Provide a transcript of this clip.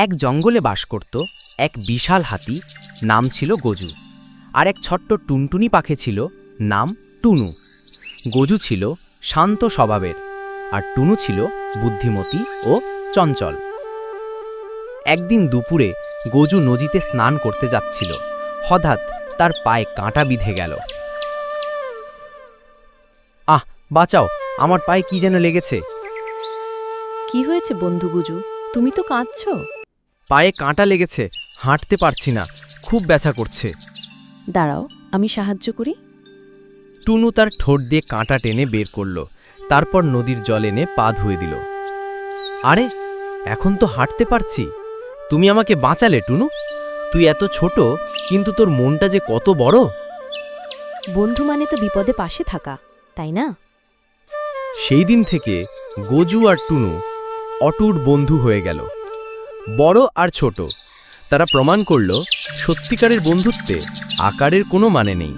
এক জঙ্গলে বাস করত এক বিশাল হাতি, নাম ছিল গজু। আর এক ছোট্ট টুনটুনি পাখি ছিল, নাম টুনু। গজু ছিল শান্ত স্বভাবের, আর টুনু ছিল বুদ্ধিমতী ও চঞ্চল। একদিন দুপুরে গজু নদীতে স্নান করতে যাচ্ছিল। হঠাৎ তার পায়ে কাঁটা বিঁধে গেল। আহ, বাঁচাও, আমার পায়ে কি যেন লেগেছে। কি হয়েছে বন্ধু গুজু, তুমি তো কাঁদছো। পায়ে কাঁটা লেগেছে, হাঁটতে পারছি না, খুব ব্যথা করছে। দাঁড়াও, আমি সাহায্য করি। টুনু তার ঠোঁট দিয়ে কাঁটা টেনে বের করল, তারপর নদীর জল এনে পা ধুয়ে দিল। আরে, এখন তো হাঁটতে পারছি। তুমি আমাকে বাঁচালে টুনু। তুই এত ছোট, কিন্তু তোর মনটা যে কত বড়। বন্ধু মানে তো বিপদে পাশে থাকা, তাই না? সেই দিন থেকে গজু আর টুনু অটুট বন্ধু হয়ে গেল। বড় আর ছোট, তারা প্রমাণ করল সত্যিকারের বন্ধুত্বে আকারের কোনো মানে নেই।